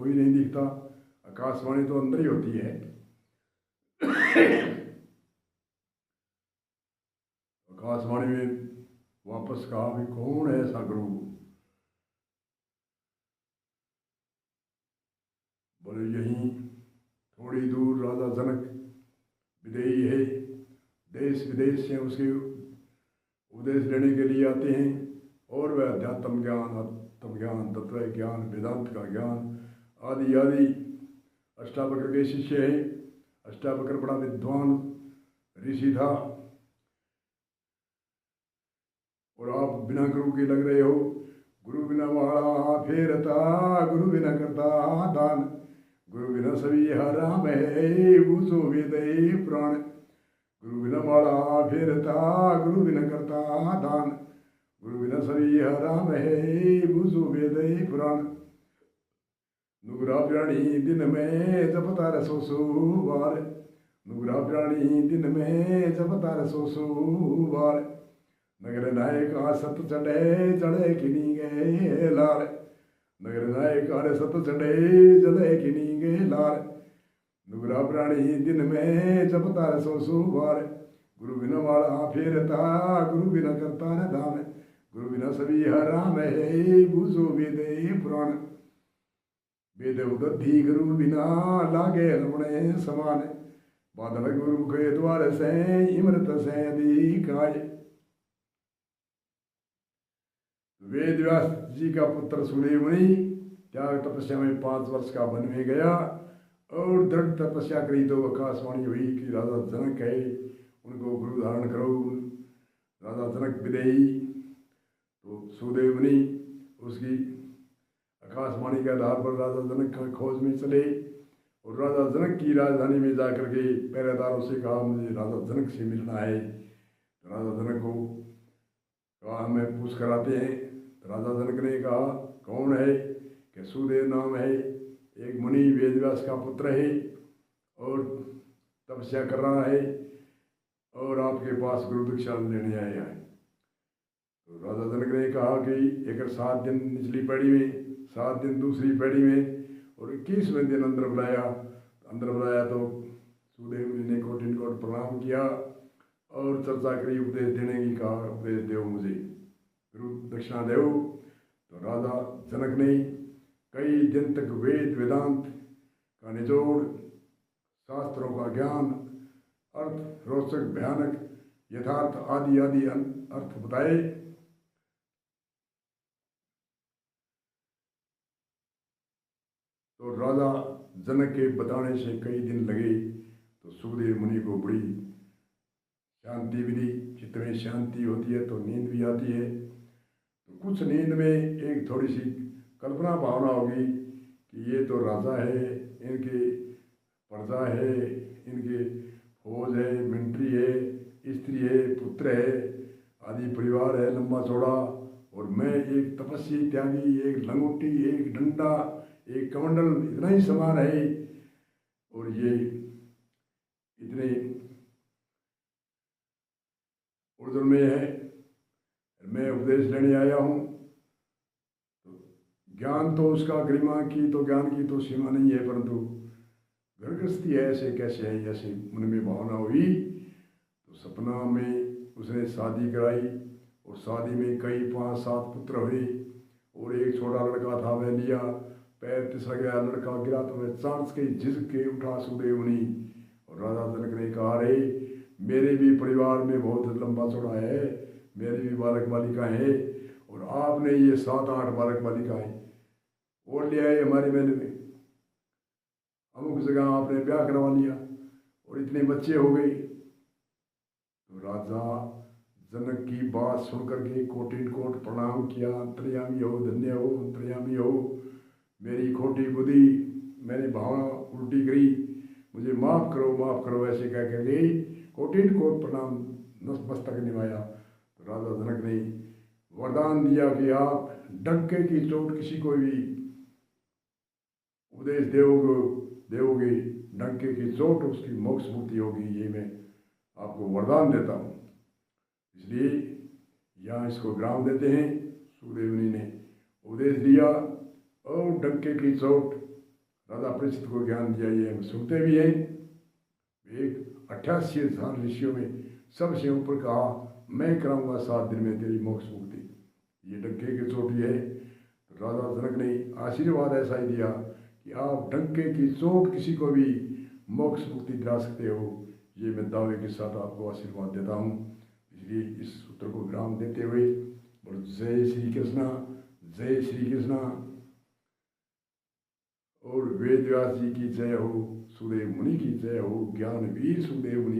कोई नहीं दिखता। आकाशवाणी तो अंदर ही होती है। आकाशवाणी में वापस कहा भी कौन है ऐसा गुरु। बोले यहीं थोड़ी दूर राजा जनक विदेही है, देश विदेश से उसके उपदेश लेने के लिए आते हैं। और वह अध्यात्म ज्ञान, आत्म ज्ञान, तत्व ज्ञान, वेदांत का ज्ञान आदि आदि। अष्टावक्र के शिष्य हैं। अष्टावक्र बड़ा विद्वान ऋषि था। और आप बिना गुरु के लग रहे हो। गुरु बिना वाला फेरता, गुरु बिना करता दान, गुरु बिना सभी हराम है, बूझो वेद पुराण। गुरु बिना वाला फेरता, गुरु बिना करता दान, गुरु बिना सभी हराम है, बूझो वेद पुराण। नुगरा प्राणी दिन में जपता रसो बार, नुगरा प्राणी दिन में जपता रसो बार। नगर नायक सत चढ़े चढ़े किनी गे लाल, नगर नायक सत चढ़े चढ़े किनी गे लाल। नुगरा प्राणी दिन में जपता रसो बार, गुरु बिना वाला फेरता, गुरु बिना करता न दान, गुरु बिना सभी हराम है, बूझो वेद पुराण। वेद उदधि गुरु बिना लागे रमणे समान, बादल गुरु के द्वार से इमृत से अधिकाय। वेद व्यास जी का पुत्र सुदेव मुनि त्याग तपस्या में 5 वर्ष का वन में गया और दृढ़ तपस्या करी तो आकाशवाणी हुई कि राजा जनक है, उनको गुरु धारण करो। राजा जनक विदेही। तो सुदेव मुनि उसकी आकाशवाणी के आधार पर राजा जनक की खोज में चले और राजा जनक की राजधानी में जाकर के पहरेदारों से कहा मुझे राजा जनक से मिलना है। तो राजा जनक को कहा हमें पूछ कर आते हैं। तो राजा जनक ने कहा कौन है? कि सुदेव नाम है, एक मुनि वेदव्यास का पुत्र है और तपस्या कर रहा है और आपके पास गुरु दीक्षा लेने आया है। तो राजा जनक ने कहा कि एक 7 दिन निचली पैड़ी में, 7 दिन दूसरी पैड़ी में और 21वें दिन अंदर बुलाया। तो सुदेव मुनि ने कोटिन कोट प्रणाम किया और चर्चा करी, उपदेश देने की कहा उपदेश दो मुझे, गुरु दक्षिणा दो। तो राजा जनक ने कई दिन तक वेद वेदांत का निचोड़, शास्त्रों का ज्ञान, अर्थ रोचक भयानक यथार्थ आदि आदि अर्थ बताए। तो राजा जनक के बताने से कई दिन लगे। तो सुखदेव मुनि को बड़ी शांति मिली। चित्त में शांति होती है तो नींद भी आती है। तो कुछ नींद में एक थोड़ी सी कल्पना भावना होगी कि ये तो राजा है, इनके प्रजा है, इनके फौज है, मिलिट्री है, स्त्री है, पुत्र है, आदि परिवार है लंबा चौड़ा, और मैं एक तपस्वी त्यागी, एक लंगोटी, एक डंडा, एक कमंडल, इतना ही समान है। और ये इतने उर्दू में है, मैं उपदेश लेने आया हूँ। तो ज्ञान तो उसका गरिमा की तो ज्ञान की तो सीमा नहीं है, परंतु घर गृहस्थी है ऐसे कैसे है, ऐसे मन में भावना हुई। तो सपना में उसने शादी कराई और शादी में कई 5-7 पुत्र हुए और एक छोटा लड़का था वह लिया, पैर तिसक गया, लड़का गिरा तो वह चांस के झिझक के उठा सुदेव मुनि। और राजा जनक ने कहा रे मेरे भी परिवार में बहुत लंबा चौड़ा है, मेरी भी बालक बालिका है और आपने ये 7-8 बालक बालिकाएं और ले आए हमारे महल में, अमुक जगह आपने ब्याह करवा लिया और इतने बच्चे हो गए। तो राजा जनक की बात सुनकर के कोटिन कोट प्रणाम किया, अंतर्यामी हो, धन्य हो, अंतर्यामी हो, मेरी खोटी बुद्धि, मैंने भावना उल्टी करी, मुझे माफ़ करो ऐसे कह करके कोटिन कोट प्रणाम नतमस्तक निभाया। तो राजा जनक ने वरदान दिया कि आप डंके की चोट किसी को भी उपदेश देवोगे, डंके की चोट उसकी मोक्ष मुक्ति होगी, ये मैं आपको वरदान देता हूँ। इसलिए यहाँ इसको विराम देते हैं। सुखदेव मुनि ने उपदेश दिया और डंके की चोट राजा परीक्षित को ज्ञान दिया, ये हम सुनते भी हैं। एक 88,000 ऋषियों में सबसे ऊपर कहा, मैं कराऊंगा 7 दिन में तेरी मोक्ष मुक्ति। ये डंके की चोटी है। तो राजा जनक ने आशीर्वाद ऐसा ही दिया कि आप डंके की चोट किसी को भी मोक्ष मुक्ति दिला सकते हो। ये मैं दावे के साथ आपको आशीर्वाद देता हूँ। इसलिए इस सूत्र को विराम देते हुए बोलो जय श्री कृष्णा, जय श्री कृष्णा। और वेद व्यास जी की जय हो, सुदेव मुनि की जय हो, ज्ञान वीर सुदेव मुनि